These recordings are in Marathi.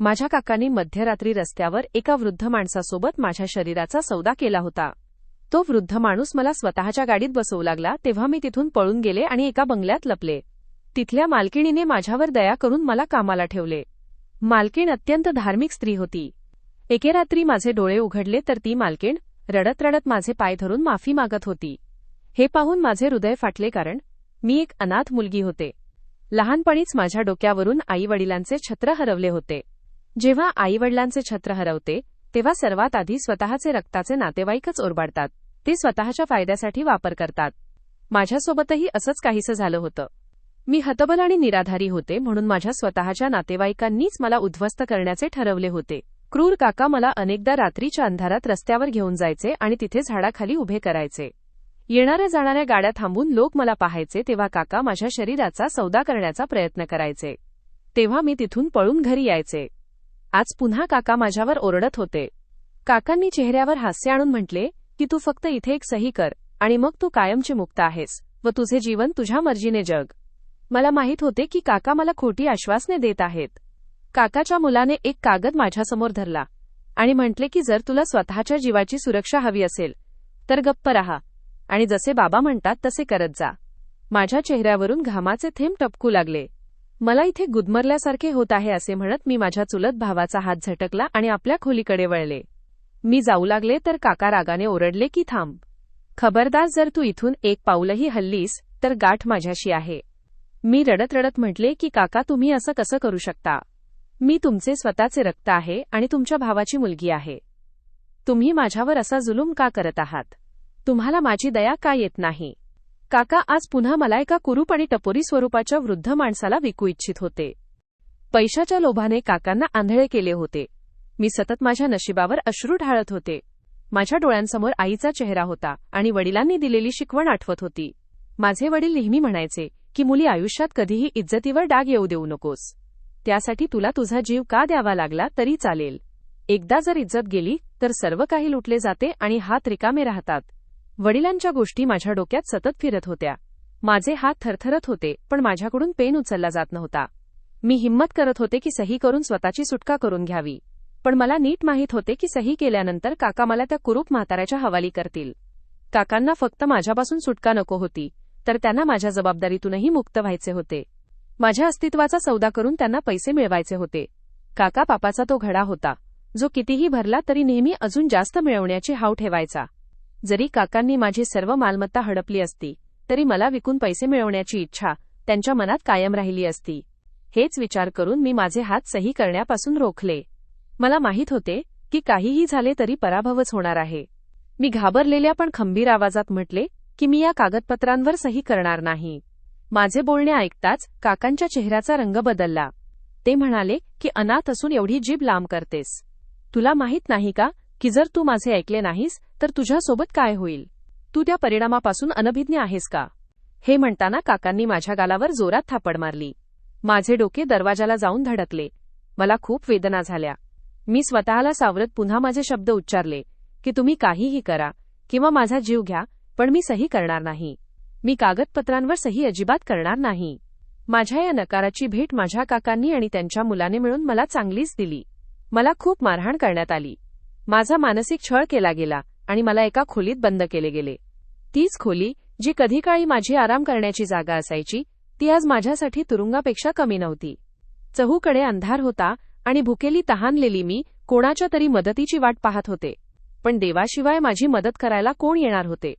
माझ्या काकांनी मध्यरात्री रस्त्यावर एका वृद्ध माणसासोबत माझ्या शरीराचा सौदा केला होता. तो वृद्ध माणूस मला स्वतःच्या गाडीत बसवू लागला तेव्हा मी तिथून पळून गेले आणि एका बंगल्यात लपले. तिथल्या मालकिणीने माझ्यावर दया करून मला कामाला ठेवले. मालकीण अत्यंत धार्मिक स्त्री होती. एके रात्री माझे डोळे उघडले तर ती मालकीण रडत रडत माझे पाय धरून माफी मागत होती. हे पाहून माझे हृदय फाटले, कारण मी एक अनाथ मुलगी होते. लहानपणीच माझ्या डोक्यावरून आईवडिलांचे छत्र हरवले होते. जेव्हा आईवडिलांचे छत्र हरवते तेव्हा सर्वात आधी स्वतःचे रक्ताचे नातेवाईकच ओरबाडतात. ते स्वतःच्या फायद्यासाठी वापर करतात. माझ्यासोबतही असंच काहीसं झालं होतं. मी हतबल आणि निराधारी होते, म्हणून माझ्या स्वतःच्या नातेवाईकांनीच मला उद्ध्वस्त करण्याचे ठरवले होते. क्रूर काका मला अनेकदा रात्रीच्या अंधारात रस्त्यावर घेऊन जायचे आणि तिथे झाडाखाली उभे करायचे. येणाऱ्या जाणाऱ्या गाड्या थांबून लोक मला पाहायचे तेव्हा काका माझ्या शरीराचा सौदा करण्याचा प्रयत्न करायचे. तेव्हा मी तिथून पळून घरी यायचे. आज पुन्हा काका माझ्यावर ओरडत होते. काकांनी चेहऱ्यावर हास्य आणून म्हटले की तू फक्त इथे एक सही कर आणि मग तू कायमची मुक्त आहेस व तुझे जीवन तुझ्या मर्जीने जग. मला माहित होते की काका मला खोटी आश्वासने देत आहेत. काकाच्या मुलाने एक कागद माझ्यासमोर धरला आणि म्हटले की जर तुला स्वतःच्या जीवाची सुरक्षा हवी असेल तर गप्प रहा आणि जसे बाबा म्हणतात तसे करत जा. माझ्या चेहऱ्यावरून घामाचे थेंब टपकू लागले. मला इथे गुदमरल्यासारखे होत आहे असे म्हणत मी माझ्या चुलत भावाचा हात झटकला आणि आपल्या खोलीकडे वळले. मी जाऊ लागले तर काका रागाने ओरडले की थांब. खबरदार, जर तू इथून एक पाऊलही हल्लीस तर गाठ माझ्याशी आहे. मी रडत रडत म्हटले की काका, तुम्ही असं कसं करू शकता? मी तुमचे स्वतःचे रक्त आहे आणि तुमच्या भावाची मुलगी आहे. तुम्ही माझ्यावर असा जुलूम का करत आहात? तुम्हाला माझी दया का येत नाही? काका आज पुन्हा मला एका कुरूप आणि टपोरी स्वरूपाच्या वृद्ध माणसाला विकू इच्छित होते. पैशाच्या लोभाने काकांना आंधळे केले होते. मी सतत माझ्या नशिबावर अश्रू ढाळत होते. माझ्या डोळ्यांसमोर आईचा चेहरा होता आणि वडिलांनी दिलेली शिकवण आठवत होती. माझे वडील नेहमी म्हणायचे की मुली आयुष्यात कधीही इज्जतीवर डाग येऊ देऊ नकोस. त्यासाठी तुला तुझा जीव का द्यावा लागला तरी चालेल. एकदा जर इज्जत गेली तर सर्व काही लुटले जाते आणि हात रिकामे राहतात. वडिलांच्या गोष्टी माझ्या डोक्यात सतत फिरत होत्या. माझे हात थरथरत होते, पण माझ्याकडून पेन उचलला जात नव्हता. मी हिम्मत करत होते की सही करून स्वतःची सुटका करून घ्यावी, पण मला नीट माहीत होते की सही केल्यानंतर काका मला त्या कुरूप म्हाताऱ्याच्या हवाली करतील. काकांना फक्त माझ्यापासून सुटका नको होती, तर त्यांना माझ्या जबाबदारीतूनही मुक्त व्हायचे होते. माझ्या अस्तित्वाचा सौदा करून त्यांना पैसे मिळवायचे होते. काका पापाचा तो घडा होता, जो कितीही भरला तरी नेहमी अजून जास्त मिळवण्याची हाव ठेवायचा. जरी काकांनी माझी सर्व मालमत्ता हडपली असती तरी मला विकून पैसे मिळवण्याची इच्छा त्यांच्या मनात कायम राहिली असती. हेच विचार करून मी माझे हात सही करण्यापासून रोखले. मला माहीत होते की काहीही झाले तरी पराभवच होणार आहे. मी घाबरलेल्या पण खंबीर आवाजात म्हटले की मी या कागदपत्रांवर सही करणार नाही. माझे बोलणे ऐकताच काकांच्या चेहऱ्याचा रंग बदलला. ते म्हणाले की अनाथ असून एवढी जीभ लांब करतेस. तुला माहीत नाही का की जर तू माझे ऐकले नाहीस तर तुझ्यासोबत काय होईल? तू त्या परिणामापासून अनभिज्ञ आहेस का? हे म्हणताना काकांनी माझ्या गालावर जोरात थापड मारली. माझे डोके दरवाजाला जाऊन धडकले. मला खूप वेदना झाल्या. मी स्वतःला सावरत पुन्हा माझे शब्द उच्चारले की तुम्ही काहीही करा किंवा माझा जीव घ्या, पण मी सही करणार नाही. मी कागदपत्रांवर सही अजिबात करणार नाही. माझ्या या नकाराची भेट माझ्या काकांनी आणि त्यांच्या मुलाने मिळून मला चांगलीच दिली. मला खूप मारहाण करण्यात आली. माझा मानसिक छळ केला गेला आणि मला एका खोलीत बंद केले गेले. तीच खोली जी कधी काळी माझी आराम करण्याची जागा असायची, ती आज माझ्यासाठी तुरुंगापेक्षा कमी नव्हती. चहूकडे अंधार होता आणि भुकेली तहानलेली मी कोणाच्या तरी मदतीची वाट पाहत होते. पण देवाशिवाय माझी मदत करायला कोण येणार होते?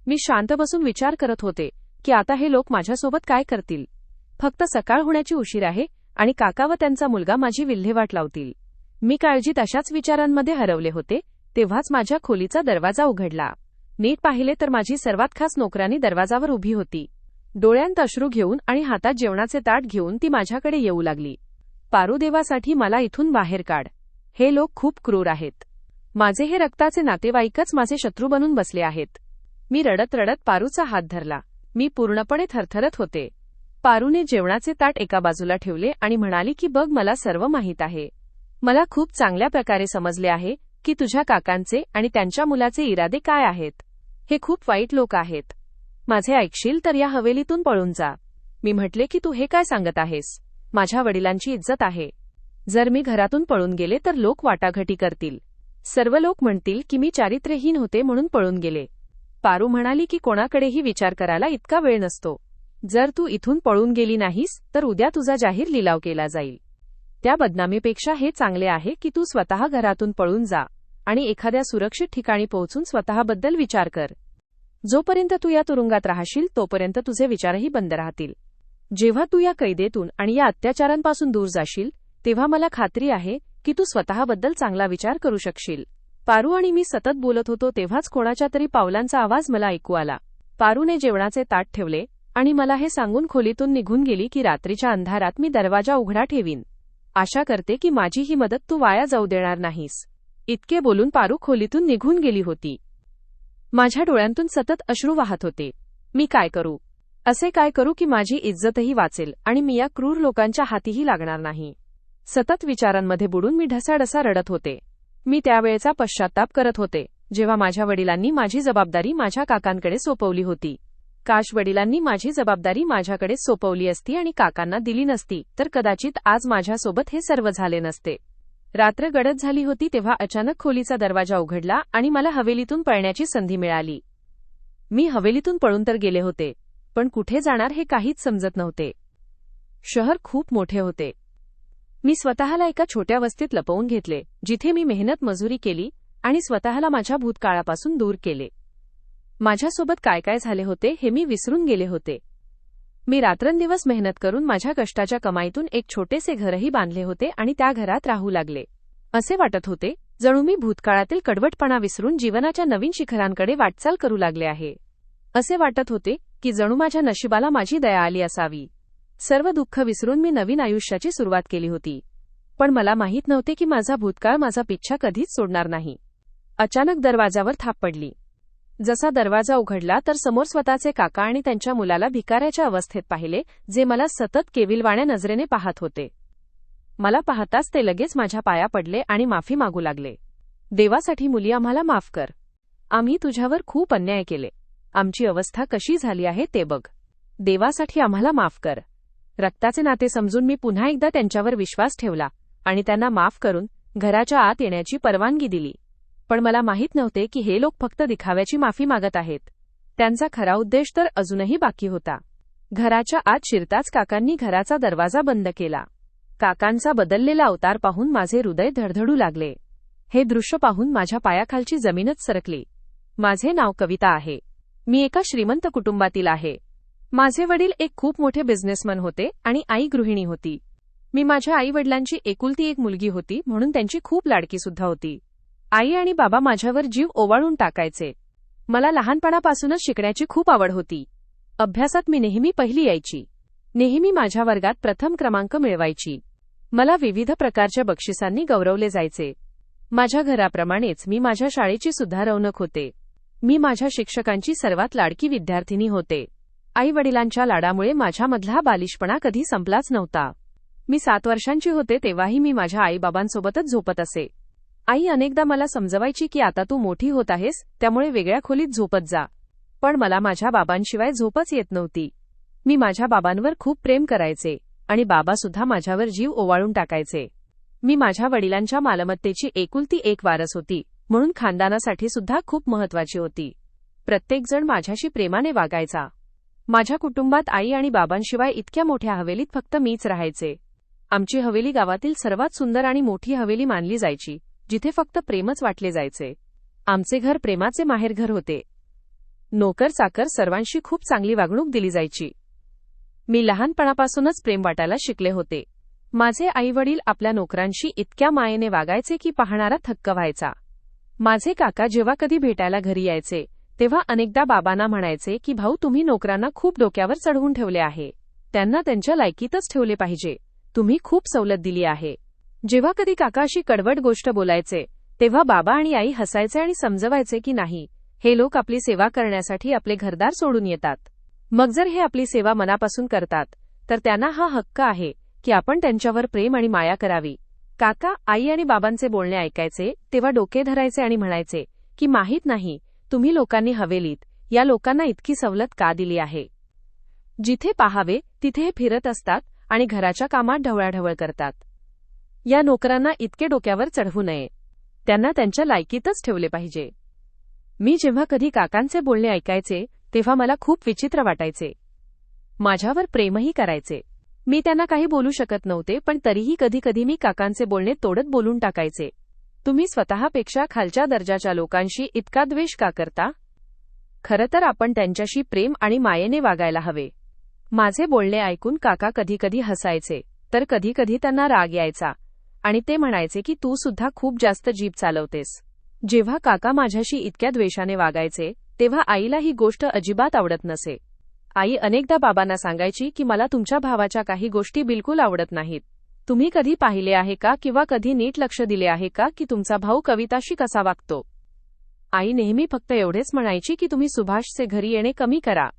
मी शांत बसून विचार करत होते की आता हे लोक माझ्यासोबत काय करतील. फक्त सकाळ होण्याची उशीर आहे आणि काका व त्यांचा मुलगा माझी विल्हेवाट लावतील. मी काळजीत अशाच विचारांमध्ये हरवले होते तेव्हाच माझ्या खोलीचा दरवाजा उघडला. नीट पाहिले तर माझी सर्वात खास नोकरानी दरवाजावर उभी होती. डोळ्यांत अश्रू घेऊन आणि हातात जेवणाचे ताट घेऊन ती माझ्याकडे येऊ लागली. पारुदेवासाठी मला इथून बाहेर काढ. हे लोक खूप क्रूर आहेत. माझे हे रक्ताचे नातेवाईकच माझे शत्रू बनून बसले आहेत. मी रडत रडत पारूचा हात धरला. मी पूर्णपणे थरथरत होते. पारूने जेवणाचे ताट एका बाजूला ठेवले आणि म्हणाली की बघ, मला सर्व माहीत आहे. मला खूप चांगल्या प्रकारे समजले आहे की तुझ्या काकांचे आणि त्यांच्या मुलाचे इरादे काय आहेत. हे खूप वाईट लोक आहेत. माझे ऐकशील तर या हवेलीतून पळून जा. मी म्हटले की तू हे काय सांगत आहेस? माझ्या वडिलांची इज्जत आहे. जर मी घरातून पळून गेले तर लोक वाटाघाटी करतील. सर्व लोक म्हणतील की मी चारित्र्यहीन होते म्हणून पळून गेले. पारू म्हणाली की कोणाकडेही विचार करायला इतका वेळ नसतो. जर तू इथून पळून गेली नाहीस तर उद्या तुझा जाहीर लिलाव केला जाईल. त्या बदनामीपेक्षा हे चांगले आहे की तू स्वतः घरातून पळून जा आणि एखाद्या सुरक्षित ठिकाणी पोहोचून स्वतःबद्दल विचार कर. जोपर्यंत तू या तुरुंगात राहशील तोपर्यंत तुझे विचारही बंद राहतील. जेव्हा तू या कैदेतून आणि या अत्याचारांपासून दूर जाशील तेव्हा मला खात्री आहे की तू स्वतःबद्दल चांगला विचार करू शकशील. पारू आणि मी सतत बोलत होतो तेव्हाच कोणाच्या तरी पावलांचा आवाज मला ऐकू आला. पारूने जेवणाचे ताट ठेवले आणि मला हे सांगून खोलीतून निघून गेली की रात्रीच्या अंधारात मी दरवाजा उघडा ठेवीन. आशा करते की माझी ही मदत तू वाया जाऊ देणार नाहीस. इतके बोलून पारू खोलीतून निघून गेली होती. माझ्या डोळ्यांतून सतत अश्रू वाहत होते. मी काय करू? असे काय करू की माझी इज्जतही वाचेल आणि मी या क्रूर लोकांच्या हातीही लागणार नाही. सतत विचारांमध्ये बुडून मी ढसाढसा रडत होते. मी त्यावेळेचा पश्चात्ताप करत होते जेव्हा माझ्या वडिलांनी माझी जबाबदारी माझ्या काकांकडे सोपवली होती. काश वडिलांनी माझी जबाबदारी माझ्याकडे सोपवली असती आणि काकांना दिली नसती तर कदाचित आज माझ्यासोबत हे सर्व झाले नसते. रात्र गडद झाली होती तेव्हा अचानक खोलीचा दरवाजा उघडला आणि मला हवेलीतून पळण्याची संधी मिळाली. मी हवेलीतून पळून तर गेले होते पण कुठे जाणार हे काहीच समजत नव्हते. शहर खूप मोठे होते. मी स्वतःला एका छोट्या वस्तीत लपवून घेतले जिथे मी मेहनत मजुरी केली आणि स्वतःला माझ्या भूतकाळापासून दूर केले. माझ्यासोबत काय काय झाले होते हे मी विसरून गेले होते. मी रात्रंदिवस मेहनत करून माझ्या कष्टाच्या कमाईतून एक छोटेसे घरही बांधले होते आणि त्या घरात राहू लागले. असे वाटत होते जणू मी भूतकाळातील कडवटपणा विसरून जीवनाच्या नवीन शिखरांकडे वाटचाल करू लागले आहे. असे वाटत होते की जणू माझ्या नशिबाला माझी दया आली असावी. सर्व दुःख विसरून मी नवीन आयुष्याची सुरुवात केली होती. पण मला माहीत नव्हते की माझा भूतकाळ माझा पिच्छा कधीच सोडणार नाही. अचानक दरवाजावर थाप पडली. जसा दरवाजा उघडला तर समोर स्वतःचे काका आणि त्यांच्या मुलाला भिकाऱ्याच्या अवस्थेत पाहिले जे मला सतत केविलवाण्या नजरेने पाहत होते. मला पाहताच ते लगेच माझ्या पाया पडले आणि माफी मागू लागले. देवासाठी मुली आम्हाला माफ कर. आम्ही तुझ्यावर खूप अन्याय केले. आमची अवस्था कशी झाली आहे ते बघ. देवासाठी आम्हाला माफ कर. रक्ताचे नाते समजून मी पुन्हा एकदा त्यांच्यावर विश्वास ठेवला आणि त्यांना माफ करून घराच्या आत येण्याची परवानगी दिली. पण मला माहीत नव्हते की हे लोक फक्त दिखाव्याची माफी मागत आहेत. त्यांचा खरा उद्देश तर अजूनही बाकी होता. घराच्या आत शिरताच काकांनी घराचा दरवाजा बंद केला. काकांचा बदललेला अवतार पाहून माझे हृदय धडधडू लागले. हे दृश्य पाहून माझ्या पायाखालची जमीनच सरकली. माझे नाव कविता आहे. मी एका श्रीमंत कुटुंबातील आहे. माझे वडील एक खूप मोठे बिझनेसमन होते आणि आई गृहिणी होती. मी माझ्या आई-वडिलांची एकुलती एक मुलगी होती म्हणून त्यांची खूप लाडकी सुद्धा होती. आई आणि बाबा माझ्यावर जीव ओवाळून टाकायचे. मला लहानपणापासूनच शिकण्याची खूप आवड होती. अभ्यासात मी नेहमी पहिली यायची. नेहमी माझ्या वर्गात प्रथम क्रमांक मिळवायची. मला विविध प्रकारच्या बक्षिसांनी गौरवले जायचे. माझ्या घराप्रमाणेच मी माझ्या शाळेची सुद्धा रौनक होते. मी माझ्या शिक्षकांची सर्वात लाडकी विद्यार्थिनी होते. आई-वडिलांच्या लाडामुळे माझ्यामधला बालिशपणा कधी संपलाच नव्हता. मी 7 वर्षांची होते तेव्हाही मी माझ्या आई-बाबांसोबतच झोपत असे. आई अनेकदा मला समजवायची की आता तू मोठी होत आहेस त्यामुळे वेगळ्या खोलीत झोपत जा. पण मला माझ्या बाबांशिवाय झोपच येत नव्हती. मी माझ्या बाबांवर खूप प्रेम करायचे आणि बाबा सुद्धा माझ्यावर जीव ओवाळून टाकायचे. मी माझ्या वडिलांच्या मालमत्तेची एकुलती एक वारस होती म्हणून खानदानासाठी सुद्धा खूप महत्त्वाची होती. प्रत्येकजण माझ्याशी प्रेमाने वागायचा. माझ्या कुटुंबात आई आणि बाबांशिवाय इतक्या मोठ्या हवेलीत फक्त मीच राहायचे. आमची हवेली गावातील सर्वात सुंदर आणि मोठी हवेली मानली जायची जिथे फक्त प्रेमच वाटले जायचे. आमचे घर प्रेमाचे माहेरघर होते. नोकर चाकर सर्वांशी खूप चांगली वागणूक दिली जायची. मी लहानपणापासूनच प्रेम वाटायला शिकले होते. माझे आईवडील आपल्या नोकरांशी इतक्या मायेने वागायचे की पाहणारा थक्क व्हायचा. माझे काका जेव्हा कधी भेटायला घरी यायचे तेव्हा अनेकदा बाबांना म्हणायचे की भाऊ तुम्ही नोकरांना खूप डोक्यावर चढवून ठेवले आहे. त्यांना त्यांच्या लायकीतच ठेवले पाहिजे. तुम्ही खूप सवलत दिली आहे. जेव्हा कधी काका अशी कडवट गोष्ट बोलायचे तेव्हा बाबा आणि आई हसायचे आणि समजवायचे की नाही, हे लोक आपली सेवा करण्यासाठी आपले घरदार सोडून येतात. मग जर हे आपली सेवा मनापासून करतात तर त्यांना हा हक्क आहे की आपण त्यांच्यावर प्रेम आणि माया करावी. काका आई आणि बाबांचे बोलणे ऐकायचे तेव्हा डोके धरायचे आणि म्हणायचे की माहीत नाही तुम्ही लोकांनी हवेलीत या लोकांना इतकी सवलत का दिली आहे. जिथे पाहावे तिथे हे फिरत असतात आणि घराच्या कामात ढवळाढवळ करतात. या नोकरांना इतके डोक्यावर चढवू नये. त्यांना त्यांच्या लायकीतच ठेवले पाहिजे. मी जेव्हा कधी काकांचे बोलणे ऐकायचे तेव्हा मला खूप विचित्र वाटायचे. माझ्यावर प्रेमही करायचे. मी त्यांना काही बोलू शकत नव्हते, पण तरीही कधी कधी मी काकांचे बोलणे तोडत बोलून टाकायचे. तुम्ही स्वतःपेक्षा खालच्या दर्जाच्या लोकांशी इतका द्वेष का करता? खरं तर आपण त्यांच्याशी प्रेम आणि मायेने वागायला हवे. माझे बोलणे ऐकून काका कधी कधी हसायचे, तर कधी कधी त्यांना राग यायचा आणि ते म्हणायचे की तू सुद्धा खूप जास्त जीभ चालवतेस. जेव्हा काका माझ्याशी इतक्या द्वेषाने वागायचे तेव्हा आईला ही गोष्ट अजिबात आवडत नसे. आई अनेकदा बाबांना सांगायची की मला तुमच्या भावाच्या काही गोष्टी बिलकुल आवडत नाहीत. तुम्ही कधी पाहिले आहे का किंवा कधी नीट लक्ष दिले आहे का की तुमचा भाऊ कविताशी कसा वागतो? आई नेहमी फक्त एवढेच म्हणायची की तुम्ही सुभाषचे घरी येणे कमी करा.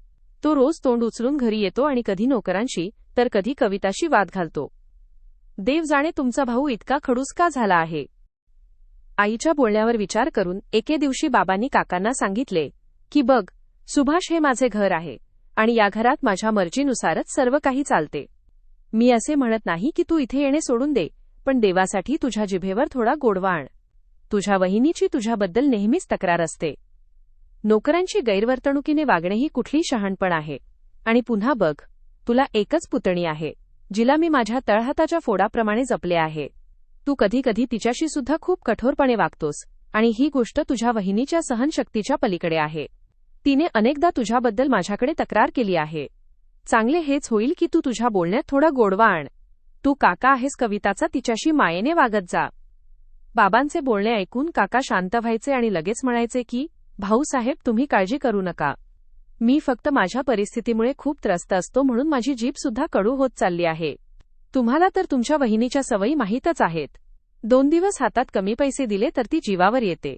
तो रोज तोंड उचलून घरी येतो आणि कधी नोकरांशी तर कधी कविताशी वाद घालतो. देव जाणे तुमचा भाऊ इतका खडूस का झाला आहे. आईच्या बोलण्यावर विचार करून एके दिवशी बाबांनी काकांना सांगितले की बघ, सुभाष हे माझे घर आहे आणि या घरात माझ्या मर्जीनुसारच सर्व काही चालते. मी असे म्हणत नाही की तू इथे येणे सोडून दे, पण देवासाठी तुझ्या जिभेवर थोडा गोडवा आण. तुझ्या वहिनीची तुझ्याबद्दल नेहमीच तक्रार असते. नोकरांची गैरवर्तणुकीने वागणे ही कुठली शहाणपण आहे. आणि पुन्हा बघ, तुला एकच पुतणी आहे जिला मी माझ्या तळहाताच्या फोडाप्रमाणे जपले आहे. तू कधी कधी तिच्याशी सुद्धा खूप कठोरपणे वागतोस आणि ही गोष्ट तुझ्या वहिनीच्या सहनशक्तीच्या पलीकडे आहे. तिने अनेकदा तुझ्याबद्दल माझ्याकडे तक्रार केली आहे. चांगले हेच होईल की तू तुझ्या बोलण्यात थोडा गोडवा आण. तू काका आहेस कविताचा, तिच्याशी मायेने वागत जा. बाबांचे बोलणे ऐकून काका शांत व्हायचे आणि लगेच म्हणायचे की भाऊसाहेब, तुम्ही काळजी करू नका. मी फक्त माझ्या परिस्थितीमुळे खूप त्रस्त असतो म्हणून माझी जीभ सुद्धा कडू होत चालली आहे. तुम्हाला तर तुमच्या वहिनीच्या सवयी माहीतच आहेत. 2 दिवस हातात कमी पैसे दिले तर ती जीवावर येते.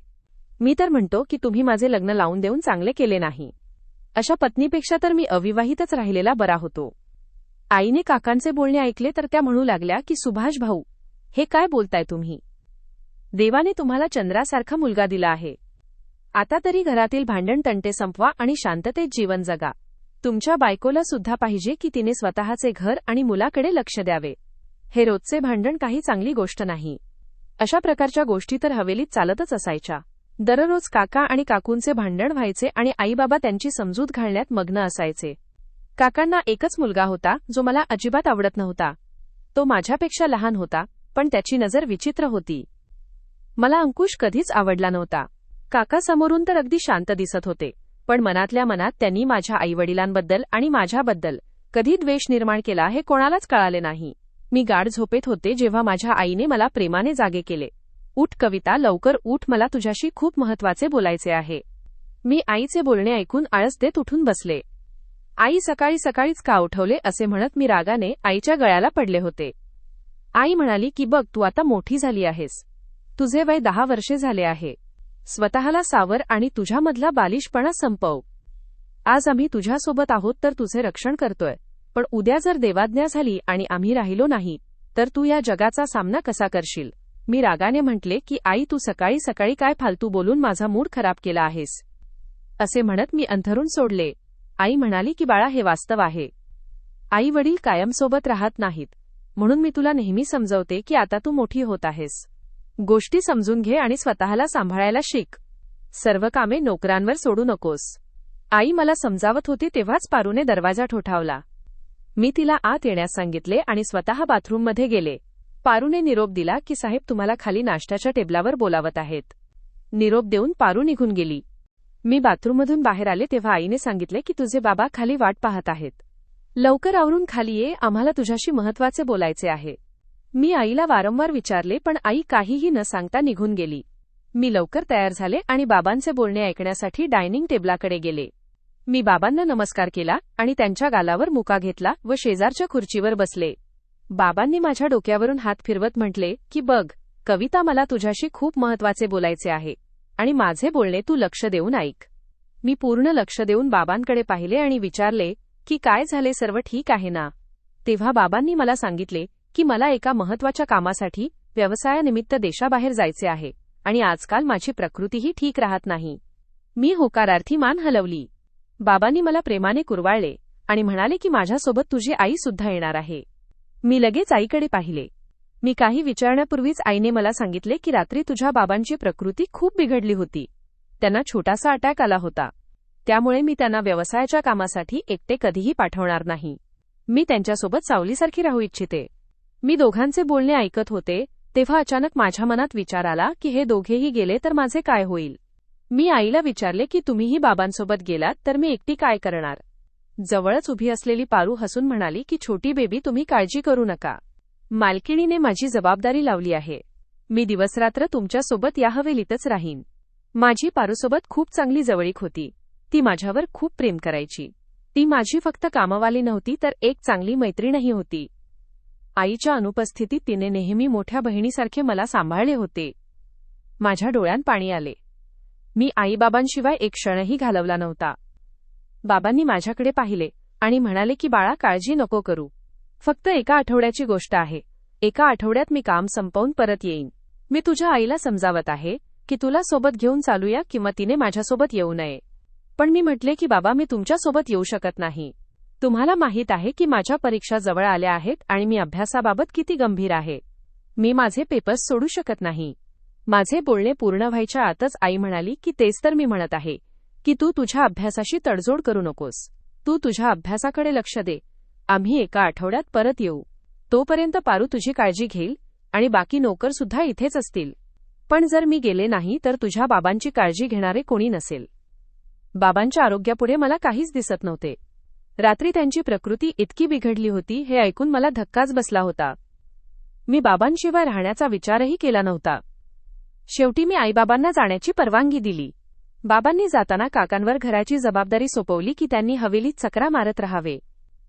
मी तर म्हणतो की तुम्ही माझे लग्न लावून देऊन चांगले केले नाही. अशा पत्नीपेक्षा तर मी अविवाहितच राहिलेला बरा होतो. आईने काकांचे बोलणे ऐकले तर त्या म्हणू लागल्या की सुभाष भाऊ, हे काय बोलताय तुम्ही? देवाने तुम्हाला चंद्रासारखा मुलगा दिला आहे. आता तरी घरातील भांडण तंटे संपवा आणि शांततेत जीवन जगा. तुमच्या बायकोला सुद्धा पाहिजे की तिने स्वतःचे घर आणि मुलाकडे लक्ष द्यावे. हे रोजचे भांडण काही चांगली गोष्ट नाही. अशा प्रकारच्या गोष्टी तर हवेलीत चालतच असायच्या. दररोज काका आणि काकूंचे भांडण व्हायचे आणि आईबाबा त्यांची समजूत घालण्यात मग्न असायचे. काकांना एकच मुलगा होता जो मला अजिबात आवडत नव्हता. तो माझ्यापेक्षा लहान होता, पण त्याची नजर विचित्र होती. मला अंकुश कधीच आवडला नव्हता. काका समोरून तर अगदी शांत दिसत होते, पण मनातल्या मनात त्यांनी माझ्या आईवडिलांबद्दल आणि माझ्याबद्दल कधी द्वेष निर्माण केला हे कोणालाच कळाले नाही. मी गाढ झोपेत होते जेव्हा माझ्या आईने मला प्रेमाने जागे केले. उठ कविता, लवकर उठ, मला तुझ्याशी खूप महत्त्वाचे बोलायचे आहे. मी आईचे बोलणे ऐकून आळस देत उठून बसले. आई, सकाळी सकाळीच का उठवले असे म्हणत मी रागाने आईच्या गळ्याला पडले होते. आई म्हणाली की बघ, तू आता मोठी झाली आहेस. तुझे वय 10 वर्षे झाले आहे. स्वतःला सावर आणि तुझ्यामधला बालिशपणा संपव. आज आम्ही तुझ्यासोबत आहोत तर तुझे रक्षण करतोय, पण उद्या जर देवाज्ञा झाली आणि आम्ही राहिलो नाही तर तू या जगाचा सामना कसा करशील? मी रागाने म्हटले की आई, तू सकाळी सकाळी काय फालतू बोलून माझा मूड खराब केला आहेस. असे म्हणत मी अंथरूण सोडले. आई म्हणाली की बाळा, हे वास्तव आहे. आई वडील कायमसोबत राहत नाहीत, म्हणून मी तुला नेहमी समजवते की आता तू मोठी होत आहेस. गोष्टी समजून घे आणि स्वतःला सांभाळायला शिक. सर्व कामे नोकरांवर सोडू नकोस. आई मला समजावत होती तेव्हाच पारूने दरवाजा ठोठावला. मी तिला आत येण्यास सांगितले आणि स्वतः बाथरूममध्ये गेले. पारूने निरोप दिला की साहेब, तुम्हाला खाली नाश्त्याच्या टेबलावर बोलावत आहेत. निरोप देऊन पारू निघून गेली. मी बाथरूममधून बाहेर आले तेव्हा आईने सांगितले की तुझे बाबा खाली वाट पाहत आहेत. लवकर आवरून खाली ये, आम्हाला तुझ्याशी महत्त्वाचे बोलायचे आहे. मी आईला वारंवार विचारले पण आई काहीही न सांगता निघून गेली. मी लवकर तयार झाले आणि बाबांचे बोलणे ऐकण्यासाठी डायनिंग टेबलाकडे गेले. मी बाबांना नमस्कार केला आणि त्यांच्या गालावर मुका घेतला व शेजारच्या खुर्चीवर बसले. बाबांनी माझ्या डोक्यावरून हात फिरवत म्हटले की बघ कविता, मला तुझ्याशी खूप महत्त्वाचे बोलायचे आहे आणि माझे बोलणे तू लक्ष देऊन ऐक. मी पूर्ण लक्ष देऊन बाबांकडे पाहिले आणि विचारले की काय झाले, सर्व ठीक आहे ना? तेव्हा बाबांनी मला सांगितले की मला एका महत्त्वाच्या कामासाठी व्यवसायानिमित्त देशाबाहेर जायचे आहे आणि आजकाल माझी प्रकृतीही ठीक राहत नाही. मी होकारार्थी मान हलवली. बाबांनी मला प्रेमाने कुरवाळले आणि म्हणाले की माझ्यासोबत तुझी आई सुद्धा येणार आहे. मी लगेच आईकडे पाहिले. मी काही विचारण्यापूर्वीच आईने मला सांगितले की रात्री तुझ्या बाबांची प्रकृती खूप बिघडली होती. त्यांना छोटासा अटॅक आला होता. त्यामुळे मी त्यांना व्यवसायाच्या कामासाठी एकटे कधीही पाठवणार नाही. मी त्यांच्यासोबत सावलीसारखी राहू इच्छिते. मी दोघांचे बोलणे ऐकत होते तेव्हा अचानक माझ्या मनात विचार आला की हे दोघेही गेले तर माझे काय होईल. मी आईला विचारले की तुम्हीही बाबांसोबत गेलात तर मी एकटी काय करणार. जवळच उभी असलेली पारू हसून म्हणाली की छोटी बेबी, तुम्ही काळजी करू नका. मालकिणीने माझी जबाबदारी लावली आहे. मी दिवसरात्र तुमच्यासोबत या हवेलीतच राहीन. माझी पारूसोबत खूप चांगली जवळीक होती. ती माझ्यावर खूप प्रेम करायची. ती माझी फक्त कामवाली नव्हती तर एक चांगली मैत्रीणही होती. आईच्या अनुपस्थितीत तिने नेहमी मोठ्या बहिणीसारखे मला सांभाळले होते. माझ्या डोळ्यात पाणी आले. मी आईबाबांशिवाय एक क्षणही घालवला नव्हता. बाबांनी माझ्याकडे पाहिले आणि म्हणाले की बाळा, काळजी नको करू. फक्त एका आठवड्याची गोष्ट आहे. एका आठवड्यात मी काम संपवून परत येईन. मी तुझ्या आईला समजावत आहे की तुला सोबत घेऊन चालूया किंवा तिने माझ्यासोबत येऊ नये. पण मी म्हटले की बाबा, मी तुमच्यासोबत येऊ शकत नाही. तुम्हाला माहीत आहे की माझ्या परीक्षा जवळ आल्या आहेत आणि मी अभ्यासाबाबत किती गंभीर आहे. मी माझे पेपर्स सोडू शकत नाही. माझे बोलणे पूर्ण व्हायच्या आतच आई म्हणाली की तेच तर मी म्हणत आहे की तू तुझ्या अभ्यासाशी तडजोड करू नकोस. तू तुझ्या अभ्यासाकडे लक्ष दे. आम्ही एका आठवड्यात परत येऊ. तोपर्यंत पारू तुझी काळजी घेईल आणि बाकी नोकर सुद्धा इथेच असतील. पण जर मी गेले नाही तर तुझ्या बाबांची काळजी घेणारे कोणी नसेल. बाबांच्या आरोग्यापुढे मला काहीच दिसत नव्हते. रात्री त्यांची प्रकृती इतकी बिघडली होती हे ऐकून मला धक्काच बसला होता. मी बाबांशिवाय राहण्याचा विचारही केला नव्हता. शेवटी मी आईबाबांना जाण्याची परवानगी दिली. बाबांनी जाताना काकांवर घराची जबाबदारी सोपवली की त्यांनी हवेलीत चकरा मारत राहावे.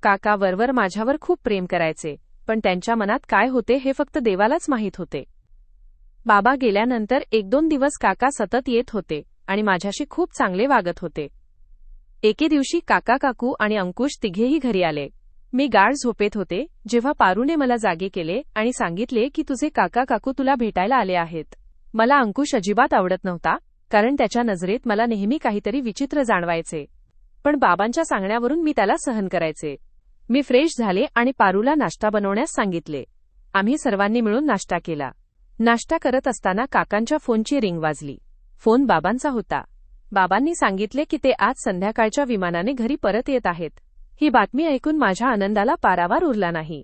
काका वरवर माझ्यावर खूप प्रेम करायचे, पण त्यांच्या मनात काय होते हे फक्त देवालाच माहीत होते. बाबा गेल्यानंतर 1-2 दिवस काका सतत येत होते आणि माझ्याशी खूप चांगले वागत होते. एके दिवशी काका, काकू आणि अंकुश तिघेही घरी आले. मी गाढ झोपेत होते जेव्हा पारूने मला जागे केले आणि सांगितले की तुझे काका काकू तुला भेटायला आले आहेत. मला अंकुश अजिबात आवडत नव्हता, कारण त्याच्या नजरेत मला नेहमी काहीतरी विचित्र जाणवायचे. पण बाबांच्या सांगण्यावरून मी त्याला सहन करायचे. मी फ्रेश झाले आणि पारूला नाश्ता बनवण्यास सांगितले. आम्ही सर्वांनी मिळून नाश्ता केला. नाश्ता करत असताना काकांच्या फोनची रिंग वाजली. फोन बाबांचा होता. बाबांनी सांगितले की ते आज संध्याकाळच्या विमानाने घरी परत येत आहेत. ही बातमी ऐकून माझ्या आनंदाला पारावार उरला नाही.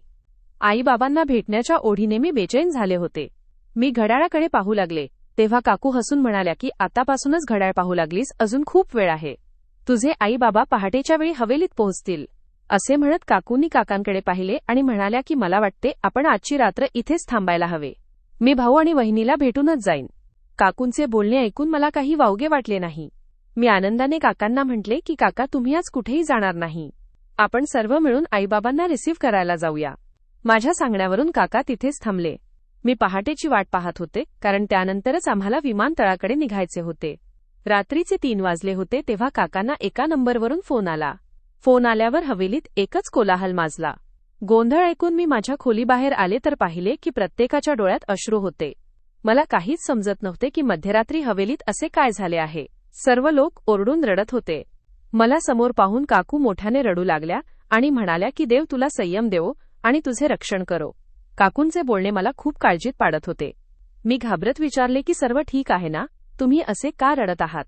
आई बाबांना भेटण्याच्या ओढीने मी बेचैन झाले होते. मी घड्याळाकडे पाहू लागले तेव्हा काकू हसून म्हणाल्या की आतापासूनच घड्याळ पाहू लागलीस, अजून खूप वेळ आहे. तुझे आई बाबा पहाटेच्या वेळी हवेलीत पोहोचतील. असे म्हणत काकूंनी काकांकडे पाहिले आणि म्हणाल्या की मला वाटते आपण आजची रात्र इथेच थांबायला हवे. मी भाऊ आणि वहिनीला भेटूनच जाईन. काकूंचे बोलणे ऐकून मला काही वावगे वाटले नाही. मी आनंदाने काकांना म्हटले की काका, तुम्ही आज कुठेही जाणार नाही. आपण सर्व मिळून आईबाबांना रिसीव्ह करायला जाऊया. माझ्या सांगण्यावरून काका तिथेच थांबले. मी पहाटेची वाट पाहत होते, कारण त्यानंतरच आम्हाला विमानतळाकडे निघायचे होते. रात्रीचे 3 वाजले होते तेव्हा काकांना एका नंबरवरून फोन आला. फोन आल्यावर हवेलीत एकच कोलाहल माजला. गोंधळ ऐकून मी माझ्या खोलीबाहेर आले तर पाहिले की प्रत्येकाच्या डोळ्यात अश्रू होते. मला काहीच समजत नव्हते की मध्यरात्री हवेलीत असे काय झाले आहे. सर्व लोक ओरडून रडत होते. मला समोर पाहून काकू मोठ्याने रडू लागल्या आणि म्हणाल्या की देव तुला संयम देवो आणि तुझे रक्षण करो. काकूंचे बोलणे मला खूप काळजीत पाडत होते. मी घाबरत विचारले की सर्व ठीक आहे ना, तुम्ही असे का रडत आहात.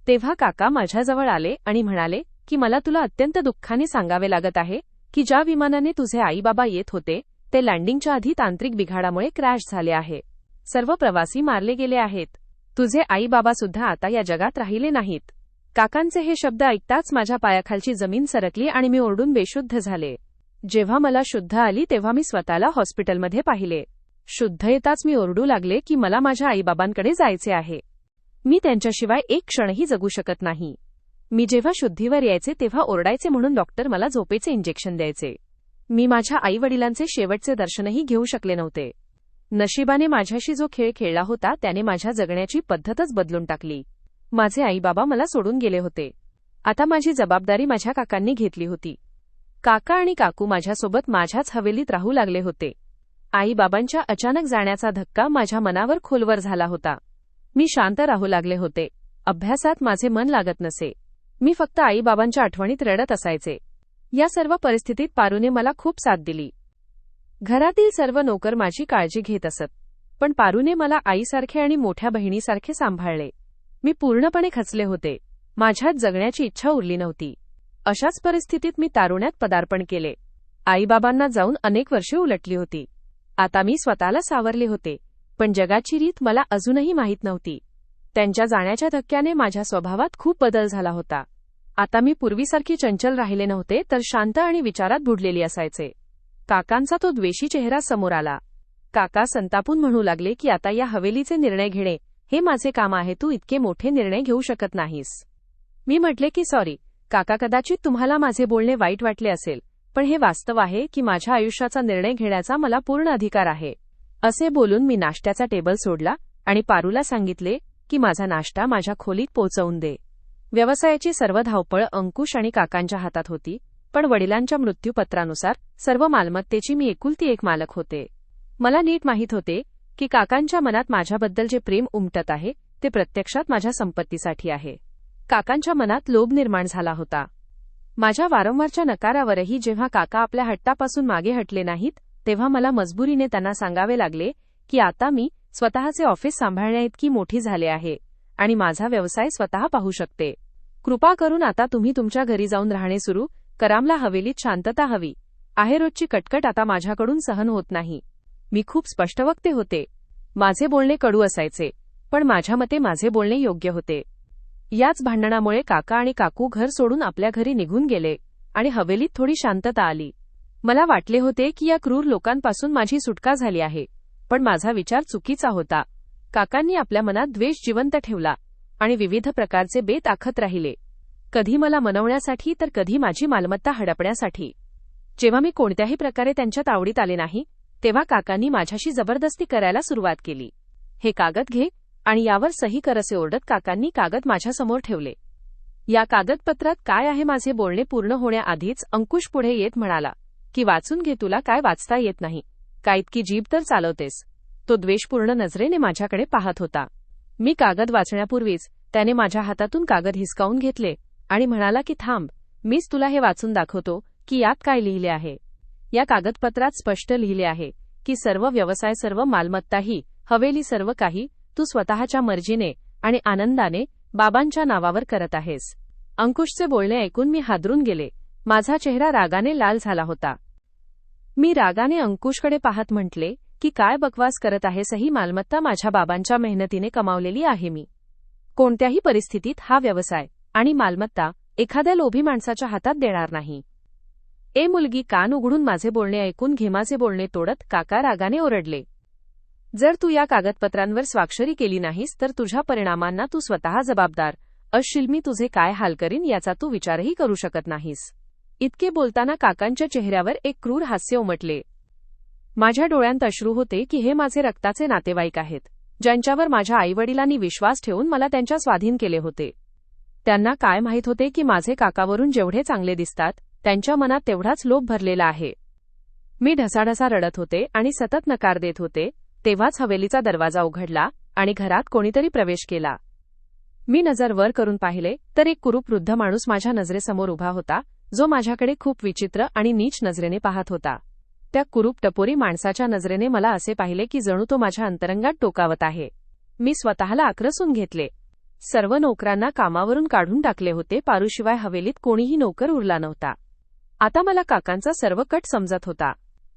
तेव्हा काका माझ्याजवळ आले आणि म्हणाले की मला तुला अत्यंत दुःखाने सांगावे लागत आहे की ज्या विमानाने तुझे आई बाबा येत होते ते लँडिंगच्या आधी तांत्रिक बिघाडामुळे क्रॅश झाले आहे. सर्व प्रवासी मारले गेले आहेत. तुझे आई बाबा सुद्धा आता या जगात राहिले नाहीत. काकांचे हे शब्द ऐकताच माझ्या पायाखालची जमीन सरकली आणि मी ओरडून बेशुद्ध झाले. जेव्हा मला शुद्ध आली तेव्हा मी स्वतःला हॉस्पिटलमध्ये पाहिले. शुद्ध येताच मी ओरडू लागले की मला माझ्या आईबाबांकडे जायचे आहे. मी त्यांच्याशिवाय एक क्षणही जगू शकत नाही. मी जेव्हा शुद्धीवर यायचे तेव्हा ओरडायचे म्हणून डॉक्टर मला झोपेचे इंजेक्शन द्यायचे. मी माझ्या आईवडिलांचे शेवटचे दर्शनही घेऊ शकले नव्हते. नशिबाने माझ्याशी जो खेळ खेळला होता त्याने माझ्या जगण्याची पद्धतच बदलून टाकली. माझे आईबाबा मला सोडून गेले होते. आता माझी जबाबदारी माझ्या काकांनी घेतली होती. काका आणि काकू माझ्यासोबत माझ्याच हवेलीत राहू लागले होते. आईबाबांच्या अचानक जाण्याचा धक्का माझ्या मनावर खोलवर झाला होता. मी शांत राहू लागले होते. अभ्यासात माझे मन लागत नसे. मी फक्त आईबाबांच्या आठवणीत रडत असायचे. या सर्व परिस्थितीत पारूने मला खूप साथ दिली. घरातील सर्व नोकर माझी काळजी घेत असत, पण पारूने मला आईसारखे आणि मोठ्या बहिणीसारखे सांभाळले. मी पूर्णपणे खचले होते. माझ्यात जगण्याची इच्छा उरली नव्हती. अशाच परिस्थितीत मी तारुण्यात पदार्पण केले. आईबाबांना जाऊन अनेक वर्षे उलटली होती. आता मी स्वतःला सावरले होते, पण जगाची रीत मला अजूनही माहीत नव्हती. त्यांच्या जाण्याच्या धक्क्याने माझ्या स्वभावात खूप बदल झाला होता. आता मी पूर्वीसारखी चंचल राहिले नव्हते, तर शांत आणि विचारात बुडलेली असायचे. काकांचा तो द्वेषी चेहरा समोर आला. काका संतापून म्हणू लागले की आता या हवेलीचे निर्णय घेणे हे माझे काम आहे, तू इतके मोठे निर्णय घेऊ शकत नाहीस. मी म्हटले की सॉरी काका, कदाचित तुम्हाला माझे बोलणे वाईट वाटले असेल, पण हे वास्तव आहे की माझ्या आयुष्याचा निर्णय घेण्याचा मला पूर्ण अधिकार आहे. असे बोलून मी नाश्त्याचा टेबल सोडला आणि पारूला सांगितले की माझा नाश्ता माझ्या खोलीत पोहोचवून दे. व्यवसायाची सर्व धावपळ अंकुश आणि काकांच्या हातात होती, पण वडिलांच्या मृत्यूपत्रानुसार सर्व मालमत्तेची मी एकुलती एक मालक होते. मला नीट माहीत होते की काकांच्या मनात माझ्याबद्दल जे प्रेम उमटत आहे ते प्रत्यक्षात माझ्या संपत्तीसाठी आहे. काकांच्या मनात लोभ निर्माण झाला होता. माझ्या वारंवारच्या नकारावरही जेव्हा काका आपल्या हट्टापासून मागे हटले नाहीत, तेव्हा मला मजबुरीने त्यांना सांगावे लागले की आता मी स्वतःचे ऑफिस सांभाळण्याइतकी मोठी झाले आहे आणि माझा व्यवसाय स्वतः पाहू शकते. कृपा करून आता तुम्ही तुमच्या घरी जाऊन राहणे सुरू करा. मला हवेलीत शांतता हवी आहे. रोजची कटकट आता माझ्याकडून सहन होत नाही. मी खूप स्पष्टवक्ते होते. माझे बोलणे कडू असायचे, पण माझ्या मते माझे बोलणे योग्य होते. याच भांडणामुळे काका आणि काकू घर सोडून आपल्या घरी निघून गेले आणि हवेलीत थोडी शांतता आली. मला वाटले होते की या क्रूर लोकांपासून माझी सुटका झाली आहे, पण माझा विचार चुकीचा होता. काकांनी आपल्या मनात द्वेष जिवंत ठेवला आणि विविध प्रकारचे बेत आखत राहिले, कधी मला मनवण्यासाठी तर कधी माझी मालमत्ता हडपण्यासाठी. जेव्हा मी कोणत्याही प्रकारे त्यांच्यात आवडीत आले नाही, तेव्हा काकांनी माझ्याशी जबरदस्ती करायला सुरुवात केली. हे कागद घे आणि यावर सही कर असे ओरडत काकांनी कागद माझ्यासमोर ठेवले. या कागदपत्रात काय आहे? माझे बोलणे पूर्ण होण्याआधीच अंकुश पुढे येत म्हणाला की वाचून घे, तुला काय वाचता येत नाही का? इतकी जीभ तर चालवतेस. तो द्वेषपूर्ण नजरेने माझ्याकडे पाहत होता. मी कागद वाचण्यापूर्वीच त्याने माझ्या हातातून कागद हिसकावून घेतले आणि म्हणाला की थांब, मीच तुला हे वाचून दाखवतो की यात काय लिहिले आहे. या कागदपत्रात स्पष्ट लिहिले आहे की सर्व व्यवसाय, सर्व मालमत्ताही, हवेली, सर्व काही तू स्वतःच्या मर्जीने आणि आनंदाने बाबांच्या नावावर करत आहेस. अंकुशचे बोलणे ऐकून मी हादरून गेले. माझा चेहरा रागाने लाल झाला होता. मी रागाने अंकुशकडे पाहत म्हटले की काय बकवास करत आहेस? ही मालमत्ता माझ्या बाबांच्या मेहनतीने कमावलेली आहे. मी कोणत्याही परिस्थितीत हा व्यवसाय आणि मालमत्ता एखाद्या लोभी माणसाच्या हातात देणार नाही. ए मुलगी, कान उघडून माझे बोलणे ऐकून घे. माझे बोलणे तोडत काका रागाने ओरडले. जर तू या कागदपत्रांवर स्वाक्षरी केली नाहीस तर तुझ्या परिणामांना तू स्वतः जबाबदार असशील. मी तुझे काय हाल करीन याचा तू विचारही करू शकत नाहीस. इतके बोलताना काकांच्या चेहऱ्यावर एक क्रूर हास्य उमटले. माझ्या डोळ्यांत अश्रू होते की हे माझे रक्ताचे नातेवाईक आहेत, ज्यांच्यावर माझ्या आईवडिलांनी विश्वास ठेवून मला त्यांच्या स्वाधीन केले होते. त्यांना काय माहीत होते की माझे काकावरून जेवढे चांगले दिसतात, त्यांच्या मनात तेवढाच लोभ भरलेला आहे. मी ढसाढसा रडत होते आणि सतत नकार देत होते. तेव्हाच हवेलीचा दरवाजा उघडला आणि घरात कोणीतरी प्रवेश केला. मी नजर वर करून पाहिले तर एक कुरूप वृद्ध माणूस माझ्या नजरेसमोर उभा होता, जो माझ्याकडे खूप विचित्र आणि नीच नजरेने पाहत होता. त्या कुरूप टपोरी माणसाच्या नजरेने मला असे पाहिले की जणू तो माझ्या अंतरंगात टोकावत आहे. मी स्वतःला आक्रसून घेतले. सर्व नोकरांना कामावरून काढून टाकले होते. पारूशिवाय हवेलीत कोणीही नोकर उरला नव्हता. आता मला काकांचा सर्व कट समजत होता.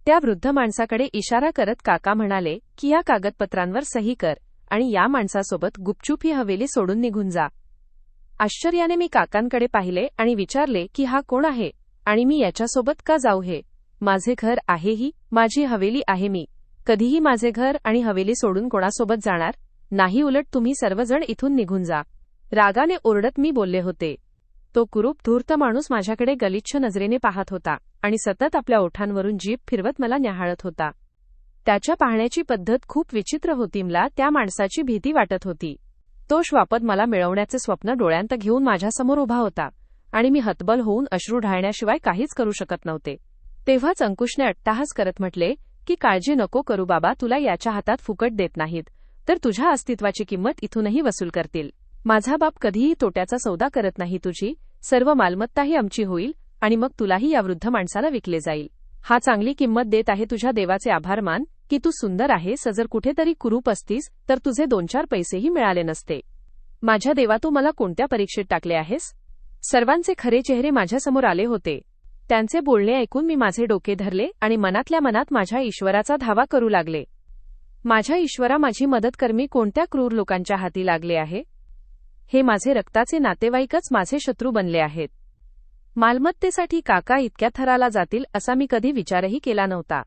त्या वृद्ध माणसाकडे इशारा करत काका म्हणाले की या कागदपत्रांवर सही कर आणि या माणसासोबत गुपचूप ही हवेली सोडून निघून जा. आश्चर्याने मी काकांकडे पाहिले आणि विचारले की हा कोण आहे आणि मी याच्यासोबत का जाऊ? हे माझे घर आहे, ही माझी हवेली आहे. मी कधीही माझे घर आणि हवेली सोडून कोणासोबत जाणार नाही. उलट तुम्ही सर्वजण इथून निघून जा. रागाने ओरडत मी बोलले होते. तो कुरूप धूर्त माणूस माझ्याकडे गलिच्छ नजरेने पाहत होता आणि सतत आपल्या ओठांवरून जीभ फिरवत मला न्याहाळत होता. त्याच्या पाहण्याची पद्धत खूप विचित्र होती. मला त्या माणसाची भीती वाटत होती. तो श्वापद मला मिळवण्याचे स्वप्न डोळ्यांत घेऊन माझ्यासमोर उभा होता आणि मी हतबल होऊन अश्रू ढाळण्याशिवाय काहीच करू शकत नव्हते. तेव्हाच अंकुशने अट्टाहास करत म्हटले की काळजी नको करू बाबा, तुला याच्या हातात फुकट देत नाहीत, तर तुझ्या अस्तित्वाची किंमत इथूनही वसूल करतील. माझा बाप कधीही तोट्याचा सौदा करत नाही. तुझी सर्व मालमत्ताही आमची होईल आणि मग तुलाही या वृद्ध माणसाला विकले जाईल. हा चांगली किंमत देत आहे तुझ्या देवाचे आभार मान की तू सुंदर आहेस. जर कुठेतरी कुरूप असतीस तर तुझे 2-4 पैसेही मिळाले नसते. माझ्या देवा तू मला कोणत्या परीक्षेत टाकले आहेस. सर्वांचे खरे चेहरे माझ्यासमोर आले होते. त्यांचे बोलणे ऐकून मी माझे डोके धरले आणि मनातल्या मनात माझ्या ईश्वराचा धावा करू लागले. माझ्या ईश्वरा माझी मदत कर. मी कोणत्या क्रूर लोकांच्या हाती लागले आहे. हे माझे रक्ताचे नातेवाईकच माझे शत्रू बनले आहेत. मालमत्तेसाठी काका इतक्या थराला जातील असा मी कधी विचारही केला नव्हता.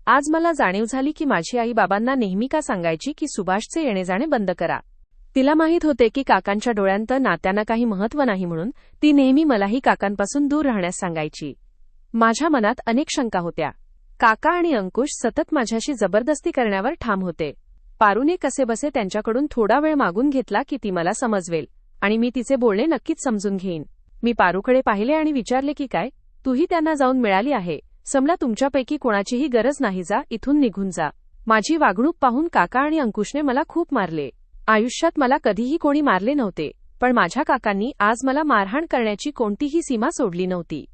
आज मला जाणीव झाली की माझी आई बाबांना नेहमी का सांगायची की सुभाषचे येणे जाणे बंद करा. तिला माहीत होते की काकांच्या डोळ्यांत नात्यांना काही महत्त्व नाही म्हणून ती नेहमी मलाही काकांपासून दूर राहण्यास सांगायची. माझ्या मनात अनेक शंका होत्या. काका आणि अंकुश सतत माझ्याशी जबरदस्ती करण्यावर ठाम होते. पारूने कसेबसे त्यांच्याकडून थोडा वेळ मागून घेतला की ती मला समजवेल आणि मी तिचे बोलणे नक्कीच समजून घेईन. मी पारूकडे पाहिले आणि विचारले की काय, तूही त्यांना जाऊन मिळाली आहे. समला तुमच्यापैकी कोणाचीही गरज नाही. जा इथून निघून जा. माझी वागणूक पाहून काका आणि अंकुशने मला खूप मारले. आयुष्यात मला कधीही कोणी मारले नव्हते, पण माझ्या काकांनी आज मला मारहाण करण्याची कोणतीही सीमा सोडली नव्हती.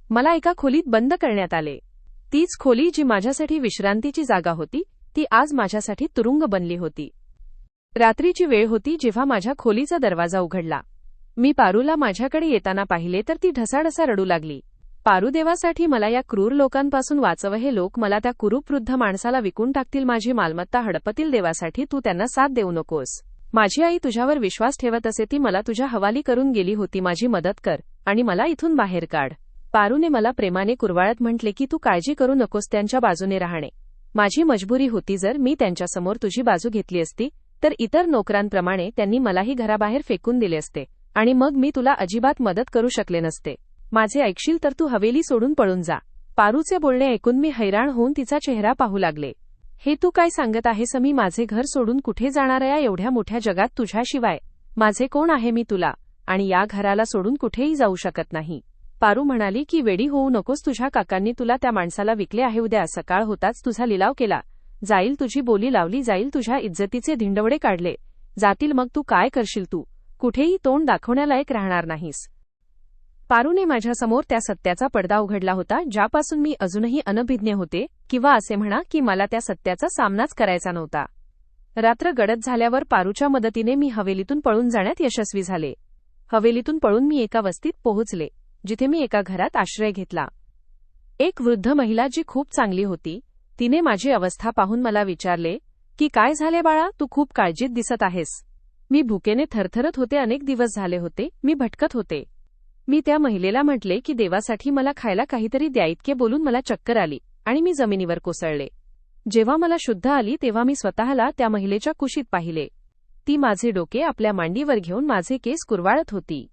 मला एका खोलीत बंद करण्यात आले. तीच खोली जी माझ्यासाठी विश्रांतीची जागा होती ती आज माझ्यासाठी तुरुंग बनली होती. रात्रीची वेळ होती जेव्हा माझ्या खोलीचा दरवाजा उघडला. मी पारूला माझ्याकडे येताना पाहिले तर ती ढसाढसा रडू लागली. पारू देवासाठी मला या क्रूर लोकांपासून वाचव. हे लोक मला त्या कुरूप वृद्ध माणसाला विकून टाकतील. माझी मालमत्ता हडपतील. देवासाठी तू त्यांना साथ देऊ नकोस. माझी आई तुझ्यावर विश्वास ठेवत असे. ती मला तुझ्या हवाली करून गेली होती. माझी मदत कर आणि मला इथून बाहेर काढ. पारूने मला प्रेमाने कुरवाळत म्हटले की तू काळजी करू नकोस. त्यांच्या बाजूने राहणे माझी मजबुरी होती. जर मी त्यांच्यासमोर तुझी बाजू घेतली असती तर इतर नोकरांप्रमाणे त्यांनी मलाही घराबाहेर फेकून दिले असते आणि मग मी तुला अजिबात मदत करू शकले नसते. माझे ऐकशील तर तू हवेली सोडून पळून जा. पारूचे बोलणे ऐकून मी हैराण होऊन तिचा चेहरा पाहू लागले. हे तू काय सांगत आहेस. मी माझे घर सोडून कुठे जाणार. या एवढ्या मोठ्या जगात तुझ्याशिवाय माझे कोण आहे. मी तुला आणि या घराला सोडून कुठेही जाऊ शकत नाही. पारू म्हणाली की वेडी होऊ नकोस. तुझ्या काकांनी तुला त्या माणसाला विकले आहे. उद्या सकाळ होताच तुझा लिलाव केला जाईल. तुझी बोली लावली जाईल. तुझ्या इज्जतीचे धिंडवडे काढले जातील. मग तू काय करशील. तू कुठेही तोंड दाखवण्यालायक राहणार नाहीस. पारूने माझ्यासमोर त्या सत्याचा पडदा उघडला होता ज्यापासून मी अजूनही अनभिज्ञ होते, किंवा असे म्हणा की मला त्या सत्याचा सामनाच करायचा नव्हता. रात्र गडद झाल्यावर पारूच्या मदतीने मी हवेलीतून पळून जाण्यात यशस्वी झाले. हवेलीतून पळून मी एका वस्तीत पोहोचले जिथे मी एका घरात आश्रय घेतला. एक वृद्ध महिला जी खूप चांगली होती तिने माझी अवस्था पाहून मला विचारले की काय झाले बाळा, तू खूप काळजीत दिसत आहेस. मी भुकेने थरथरत होते. अनेक दिवस झाले होते मी भटकत होते. मी त्या महिलेला म्हटले की देवासाठी मला खायला काहीतरी द्या. इतके बोलून मला चक्कर आली आणि मी जमिनीवर कोसळले. जेव्हा मला शुद्ध आली तेव्हा मी स्वतःला त्या महिलेच्या कुशीत पाहिले. ती माझे डोके आपल्या मांडीवर घेऊन माझे केस कुरवाळत होती.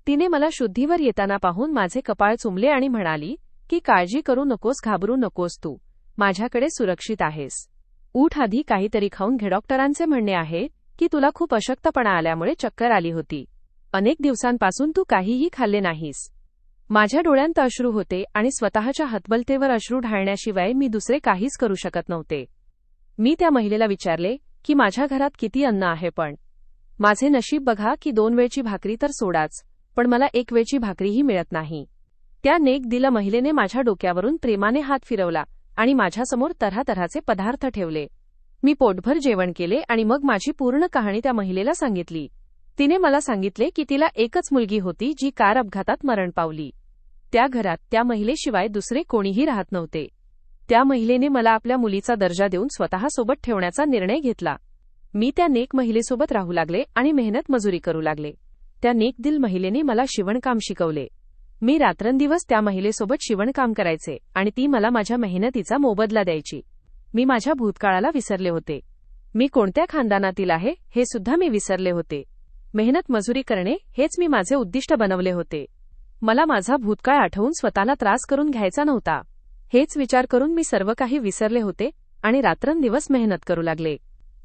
तिने मला शुद्धीवर येताना पाहून माझे कपाळ चुंबले आणि म्हणाली की काळजी करू नकोस, घाबरू नकोस, तू माझ्याकडे सुरक्षित आहेस. उठ, आधी काहीतरी खाऊन घे. डॉक्टरांचे म्हणणे आहे की तुला खूप अशक्तपणा आल्यामुळे चक्कर आली होती. अनेक दिवसांपासून तू काहीही खाल्ले नाहीस. माझ्या डोळ्यांत अश्रू होते आणि स्वतःच्या हतबलतेवर अश्रू ढाळण्याशिवाय मी दुसरे काहीच करू शकत नव्हते. मी त्या महिलेला विचारले की माझ्या घरात किती अन्न आहे, पण माझे नशीब बघा की 2 वेळची भाकरी तर सोडाच, पण मला 1 वेळची भाकरीही मिळत नाही. त्या नेक दिल महिलेने माझ्या डोक्यावरून प्रेमाने हात फिरवला आणि माझ्यासमोर तऱ्हातऱ्हाचे पदार्थ ठेवले. मी पोटभर जेवण केले आणि मग माझी पूर्ण कहाणी त्या महिलेला सांगितली. तिने मला सांगितले की तिला एकच मुलगी होती जी कार अपघातात मरण पावली. त्या घरात त्या महिलेशिवाय दुसरे कोणीही राहत नव्हते. त्या महिलेने मला आपल्या मुलीचा दर्जा देऊन स्वतःसोबत ठेवण्याचा निर्णय घेतला. मी त्या नेक महिलेसोबत राहू लागले आणि मेहनत मजुरी करू लागले. त्या नेक दिल महिलेने मला शिवणकाम शिकवले. मी रात्रंदिवस त्या महिलेसोबत शिवणकाम करायचे आणि ती मला माझ्या मेहनतीचा मोबदला द्यायची. मी माझ्या भूतकाळाला विसरले होते. मी कोणत्या खानदानातील आहे हे सुद्धा मी विसरले होते. मेहनत मजुरी करणे हेच मी माझे उद्दिष्ट बनवले होते. मला माझा भूतकाळ आठवून स्वतःला त्रास करून घ्यायचा नव्हता. हेच विचार करून मी सर्व काही विसरले होते आणि रात्रंदिवस मेहनत करू लागले.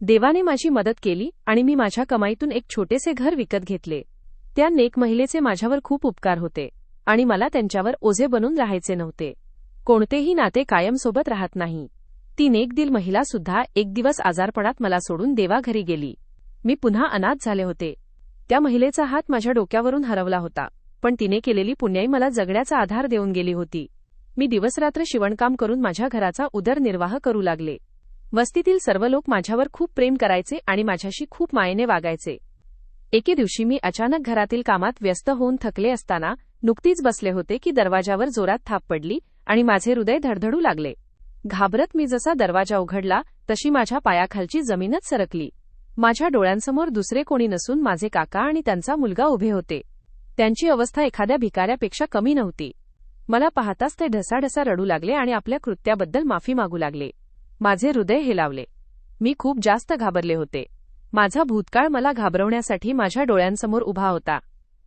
देवाने माझी मदत केली आणि मी माझ्या कमाईतून एक छोटेसे घर विकत घेतले. त्या नेक महिलेचे माझ्यावर खूप उपकार होते आणि मला त्यांच्यावर ओझे बनून राहायचे नव्हते. कोणतेही नाते कायमसोबत राहत नाही. ती नेक दिल महिला सुद्धा एक दिवस आजारपणात मला सोडून देवाघरी गेली. मी पुन्हा अनाथ झाले होते. त्या महिलेचा हात माझ्या डोक्यावरून हरवला होता, पण तिने केलेली पुण्याई मला जगण्याचा आधार देऊन गेली होती. मी दिवसरात्र शिवणकाम करून माझ्या घराचा उदरनिर्वाह करू लागले. वस्तीतील सर्व लोक माझ्यावर खूप प्रेम करायचे आणि माझ्याशी खूप मायेने वागायचे. एके दिवशी मी अचानक घरातील कामात व्यस्त होऊन थकले असताना नुकतीच बसले होते की दरवाजावर जोरात थाप पडली आणि माझे हृदय धडधडू लागले. घाबरत मी जसा दरवाजा उघडला तशी माझ्या पायाखालची जमीनच सरकली. माझ्या डोळ्यांसमोर दुसरे कोणी नसून माझे काका आणि त्यांचा मुलगा उभे होते. त्यांची अवस्था एखाद्या भिकाऱ्यापेक्षा कमी नव्हती. मला पाहताच ते ढसाढसा रडू लागले आणि आपल्या कृत्याबद्दल माफी मागू लागले. माझे हृदय हेलावले. मी खूप जास्त घाबरले होते. माझा भूतकाळ मला घाबरवण्यासाठी माझ्या डोळ्यांसमोर उभा होता.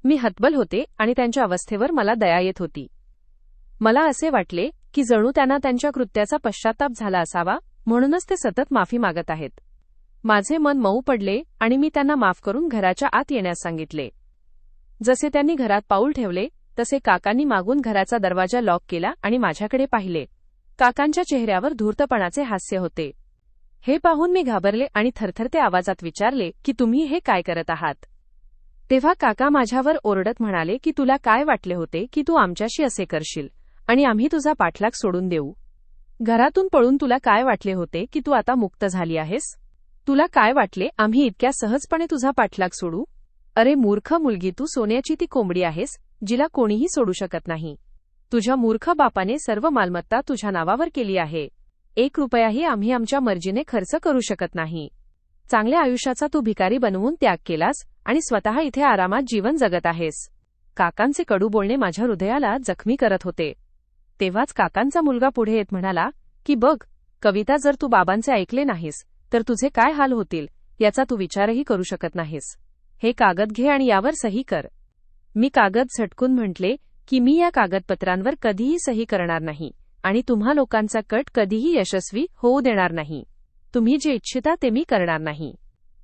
मी हतबल होते आणि त्यांच्या अवस्थेवर मला दया येत होती. मला असे वाटले की जणू त्यांना त्यांच्या कृत्याचा पश्चाताप झाला असावा, म्हणूनच ते सतत माफी मागत आहेत. माझे मन मऊ पडले आणि मी त्यांना माफ करून घराच्या आत येण्यास सांगितले. जसे त्यांनी घरात पाऊल ठेवले तसे काकांनी मागून घराचा दरवाजा लॉक केला आणि माझ्याकडे पाहिले. काकांच्या चेहऱ्यावर धूर्तपणाचे हास्य होते. हे पाहून मी घाबरले आणि थरथरत्या आवाजात विचारले की तुम्ही हे काय करत आहात. तेव्हा काका माझ्यावर ओरडत म्हणाले की तुला काय वाटले होते की तू आमच्याशी असे करशील आणि आम्ही तुझा पाठलाग सोडून देऊ. घरातून पळून तुला काय वाटले होते की तू आता मुक्त झाली आहेस. तुला काय वाटले आम्ही इतक्या सहजपणे तुझा पाठलाग सोडू. अरे मूर्ख मुलगी, तू सोन्याची ती कोंबडी आहेस जिला कोणीही सोडू शकत नाही. तुझ्या मूर्ख बापाने सर्व मालमत्ता तुझ्या नावावर केली आहे. 1 रुपयाही आम्ही आमच्या मर्जीने खर्च करू शकत नाही. चांगल्या आयुष्याचा तू भिकारी बनवून त्याग केलास आणि स्वतः इथे आरामात जीवन जगत आहेस. काकांचे कडू बोलणे माझ्या हृदयाला जखमी करत होते. तेव्हाच काकांचा मुलगा पुढे येत म्हणाला की बघ कविता, जर तू बाबांचे ऐकले नाहीस तर तुझे काय हाल होतील याचा तू विचारही करू शकत नाहीस. हे कागद घे आणि यावर सही कर. मी कागद झटकून म्हटले की मी या कागदपत्रांवर कधीही सही करणार नाही आणि तुम्हा लोकांचा कट कधीही यशस्वी होऊ देणार नाही. तुम्ही जे इच्छिता ते मी करणार नाही.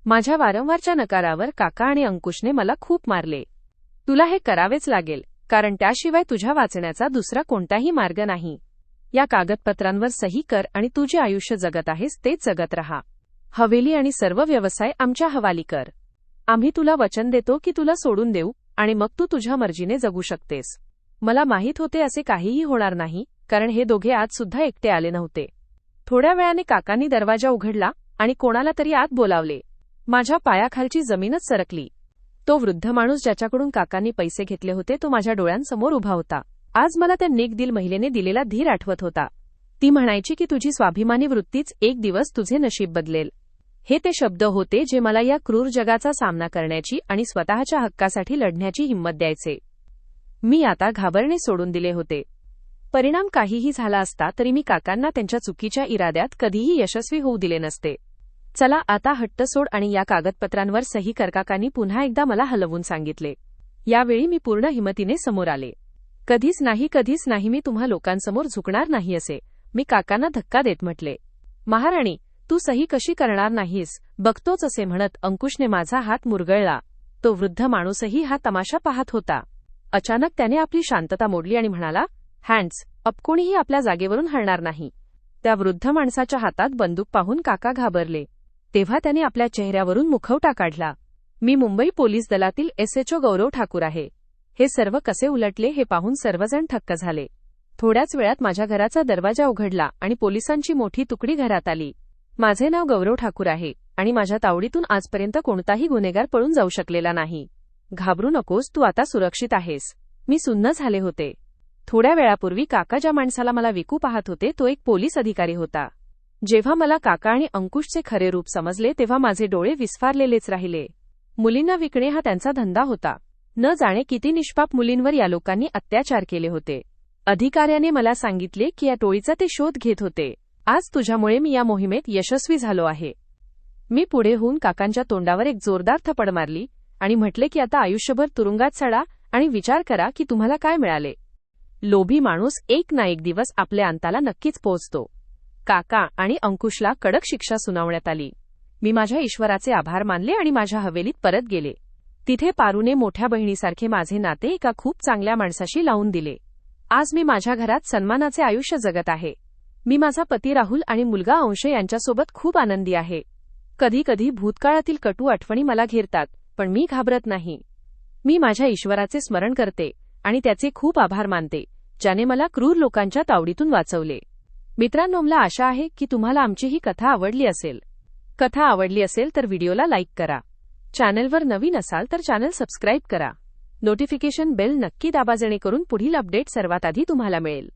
माझ्या वारंवारच्या नकारावर काका आणि अंकुशने मला खूप मारले. तुला हे करावेच लागेल, कारण त्याशिवाय तुझ्या वाचण्याचा दुसरा कोणताही मार्ग नाही. या कागदपत्रांवर सही कर आणि तू जे आयुष्य जगत आहेस तेच जगत राहा. हवेली आणि सर्व व्यवसाय आमच्या हवाली कर. आम्ही तुला वचन देतो की तुला सोडून देऊ आणि मग तू तुझ्या मर्जीने जगू शकतेस. मला माहीत होते असे काहीही होणार नाही, कारण हे दोघे आज सुद्धा एकटे आले नव्हते. थोड्या वेळाने काकांनी दरवाजा उघडला आणि कोणाला तरी आत बोलावले. माझ्या पायाखालची जमीनच सरकली. तो वृद्ध माणूस ज्याच्याकडून काकांनी पैसे घेतले होते तो माझ्या डोळ्यांसमोर उभा होता. आज मला त्या नेकदिल महिलेने दिलेला धीर आठवत होता. ती म्हणायची की तुझी स्वाभिमानी वृत्तीच एक दिवस तुझे नशीब बदलेल. हे ते शब्द होते जे मला या क्रूर जगाचा सामना करण्याची आणि स्वतःच्या हक्कासाठी लढण्याची हिंमत द्यायचे. मी आता घाबरणे सोडून दिले होते. परिणाम काहीही झाला असता तरी मी काकांना त्यांच्या चुकीच्या इराद्यात कधीही यशस्वी होऊ दिले नसते. चला आता हट्ट सोड आणि या कागदपत्रांवर सही कर, काकांनी पुन्हा एकदा मला हलवून सांगितले. यावेळी मी पूर्ण हिमतीने समोर आले. कधीच नाही, मी तुम्हा लोकांसमोर झुकणार नाही असे मी काकांना धक्का देत म्हटले. महाराणी, तू सही कशी करणार नाहीस, बघतोच असे म्हणत अंकुशने माझा हात मुरगळला. तो वृद्ध माणूसही हा तमाशा पाहत होता. अचानक त्याने आपली शांतता मोडली आणि म्हणाला, हँड्स अप, कोणीही आपल्या जागेवरून हलणार नाही. त्या वृद्ध माणसाच्या हातात बंदूक पाहून काका घाबरले. तेव्हा त्याने आपल्या चेहऱ्यावरून मुखवटा काढला. मी मुंबई पोलीस दलातील SHO गौरव ठाकूर आहे. हे सर्व कसे उलटले हे पाहून सर्वजण थक्क झाले. थोड्याच वेळात माझ्या घराचा दरवाजा उघडला आणि पोलिसांची मोठी तुकडी घरात आली. माझे नाव गौरव ठाकूर आहे आणि माझ्या तावडीतून आजपर्यंत कोणताही गुन्हेगार पळून जाऊ शकलेला नाही. घाबरू नकोस, तू आता सुरक्षित आहेस. मी सुन्न झाले होते. थोड्या वेळापूर्वी काका ज्या माणसाला मला विकू पाहत होते तो एक पोलीस अधिकारी होता. जेव्हा मला काका आणि अंकुशचे खरे रूप समजले तेव्हा माझे डोळे विस्फारलेलेच राहिले. मुलींना विकणे हा त्यांचा धंदा होता. न जाणे किती निष्पाप मुलींवर या लोकांनी अत्याचार केले होते. अधिकाऱ्याने मला सांगितले की या टोळीचा ते शोध घेत होते. आज तुझ्यामुळे मी या मोहिमेत यशस्वी झालो आहे. मी पुढे होऊन काकांच्या तोंडावर एक जोरदार थप्पड मारली आणि म्हटले की आता आयुष्यभर तुरुंगात सडा आणि विचार करा की तुम्हाला काय मिळाले. लोभी माणूस एक ना एक दिवस आपल्या अंताला नक्कीच पोहोचतो. काका आणि अंकुशला कडक शिक्षा सुनावण्यात आली. मी माझ्या ईश्वराचे आभार मानले आणि माझ्या हवेलीत परत गेले. तिथे पारूने मोठ्या बहिणीसारखे माझे नाते एका खूप चांगल्या माणसाशी लावून दिले. आज मी माझ्या घरात सन्मानाचे आयुष्य जगत आहे. मी माझा पती राहुल आणि मुलगा अंश यांच्यासोबत खूप आनंदी आहे. कधी कधी भूतकाळातील कटू आठवणी मला घेरतात, पण मी घाबरत नाही. मी माझ्या ईश्वराचे स्मरण करते आणि त्याचे खूप आभार मानते ज्याने मला क्रूर लोकांच्या तावडीतून वाचवले. मित्रांनो, मला आशा आहे की तुम्हाला आमची ही कथा आवडली असेल. कथा आवडली असेल तर व्हिडिओला लाईक करा. चॅनलवर नवीन असाल तर चॅनल सबस्क्राईब करा. नोटिफिकेशन बेल नक्की दाबा जेणेकरून पुढील अपडेट सर्वात आधी तुम्हाला मिळेल.